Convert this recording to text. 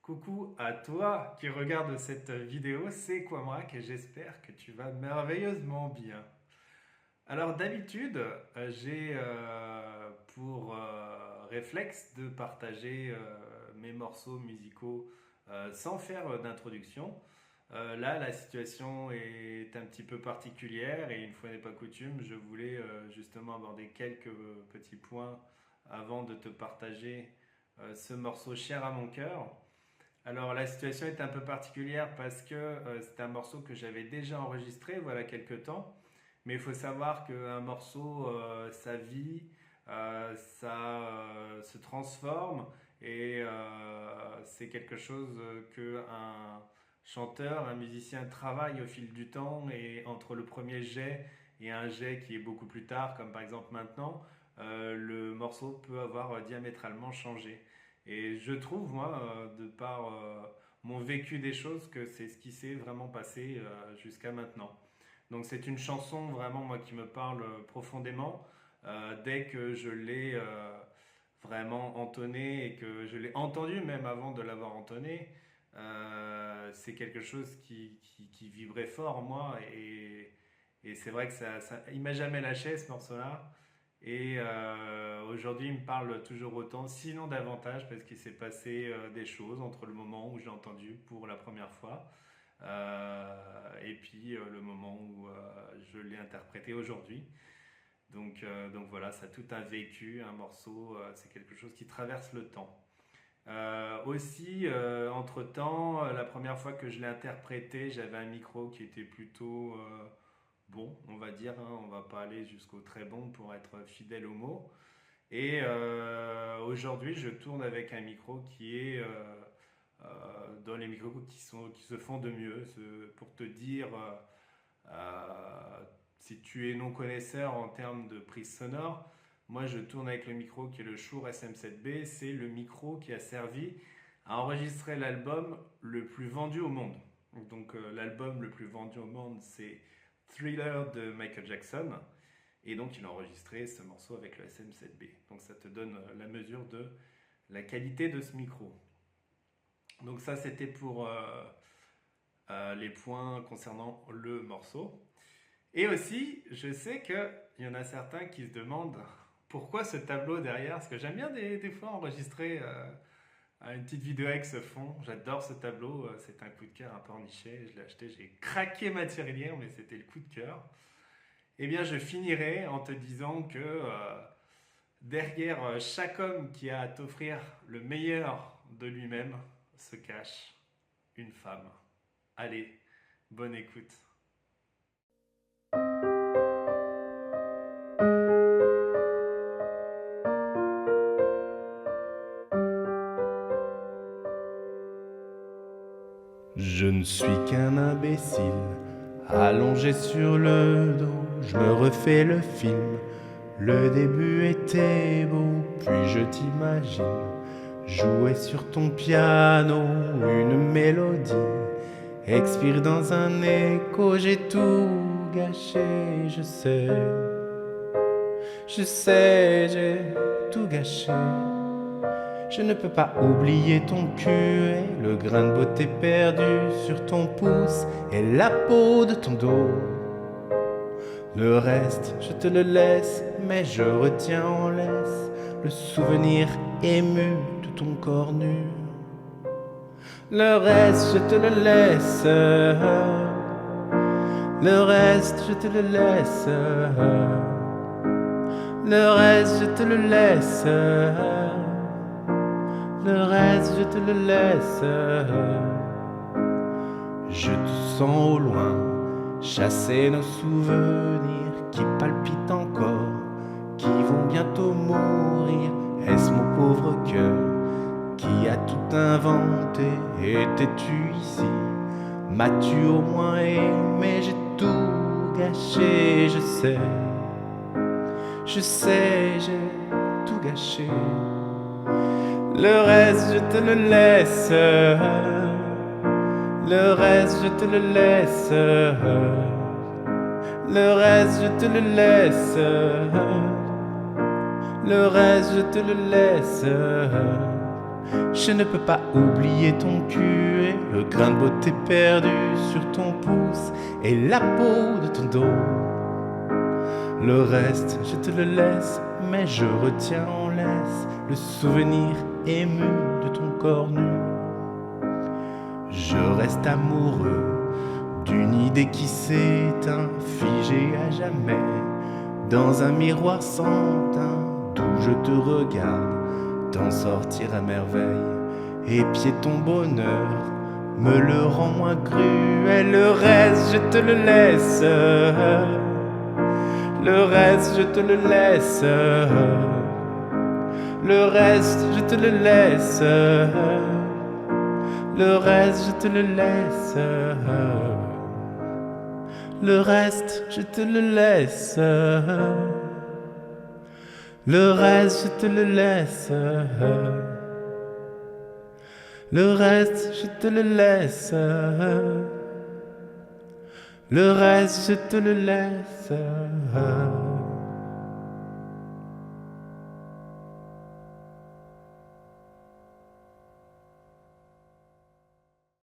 Coucou à toi qui regarde cette vidéo, c'est Quamrak et j'espère que tu vas merveilleusement bien. Alors d'habitude, j'ai pour réflexe de partager mes morceaux musicaux sans faire d'introduction. Là, la situation est un petit peu particulière et une fois n'est pas coutume, je voulais justement aborder quelques petits points avant de te partager ce morceau cher à mon cœur. Alors la situation est un peu particulière parce que c'est un morceau que j'avais déjà enregistré voilà quelques temps. Mais il faut savoir qu'un morceau, ça vit, ça se transforme et c'est quelque chose que un chanteur, un musicien travaille au fil du temps et entre le premier jet et un jet qui est beaucoup plus tard, comme par exemple maintenant, le morceau peut avoir diamétralement changé. Et je trouve, moi, de par mon vécu des choses, que c'est ce qui s'est vraiment passé jusqu'à maintenant. Donc c'est une chanson vraiment, moi, qui me parle profondément. Dès que je l'ai vraiment entonnée et que je l'ai entendue même avant de l'avoir entonnée, c'est quelque chose qui vibrait fort en moi. Et c'est vrai que il m'a jamais lâché ce morceau-là. Et aujourd'hui, il me parle toujours autant, sinon davantage, parce qu'il s'est passé des choses entre le moment où j'ai entendu pour la première fois et puis le moment où je l'ai interprété aujourd'hui. Donc voilà, ça a tout un vécu, un morceau, c'est quelque chose qui traverse le temps. Aussi, entre-temps, la première fois que je l'ai interprété, j'avais un micro qui était plutôt bon, on va dire, hein, on va pas aller jusqu'au très bon pour être fidèle au mot. Et aujourd'hui, je tourne avec un micro qui est dans les micros qui se font de mieux. Pour te dire, si tu es non connaisseur en termes de prise sonore, moi je tourne avec le micro qui est le Shure SM7B. C'est le micro qui a servi à enregistrer l'album le plus vendu au monde. Donc l'album le plus vendu au monde, c'est Thriller de Michael Jackson. Et donc il a enregistré ce morceau avec le SM7B. Donc ça te donne la mesure de la qualité de ce micro. Donc ça c'était pour les points concernant le morceau. Et aussi, je sais qu'il y en a certains qui se demandent pourquoi ce tableau derrière. Parce que j'aime bien des fois enregistrer une petite vidéo avec ce fond. J'adore ce tableau. C'est un coup de cœur un peu eniché. Je l'ai acheté, j'ai craqué ma tirelire, mais c'était le coup de cœur. Eh bien, je finirai en te disant que derrière chaque homme qui a à t'offrir le meilleur de lui-même se cache une femme. Allez, bonne écoute. Je ne suis qu'un imbécile, allongé sur le dos, je me refais le film. Le début était beau, puis je t'imagine jouer sur ton piano une mélodie. Expire dans un écho, j'ai tout gâché, je sais, j'ai tout gâché. Je ne peux pas oublier ton cul et le grain de beauté perdu sur ton pouce et la peau de ton dos. Le reste, je te le laisse, mais je retiens en laisse le souvenir ému de ton corps nu. Le reste, je te le laisse. Le reste, je te le laisse. Le reste, je te le laisse. Le reste, je te le laisse. Je te sens au loin, chasser nos souvenirs qui palpitent encore, qui vont bientôt mourir. Est-ce mon pauvre cœur qui a tout inventé? Étais-tu ici? M'as-tu au moins aimé? J'ai tout gâché, je sais, j'ai tout gâché. Le reste, je te le laisse. Le reste, je te le laisse. Le reste, je te le laisse. Le reste, je te le laisse. Je ne peux pas oublier ton cul et le grain de beauté perdu sur ton pouce et la peau de ton dos. Le reste, je te le laisse, mais je retiens en laisse le souvenir ému de ton corps nu. Je reste amoureux d'une idée qui s'éteint, figée à jamais dans un miroir sans teint, d'où je te regarde t'en sortir à merveille, épier ton bonheur me le rend moins cruel. Le reste, je te le laisse. Le reste, je te le laisse. Le reste, je te le laisse. Le reste, je te le laisse. Le reste, je te le laisse. Le reste, je te le laisse. Le reste, je te le laisse. Le reste, je te le laisse.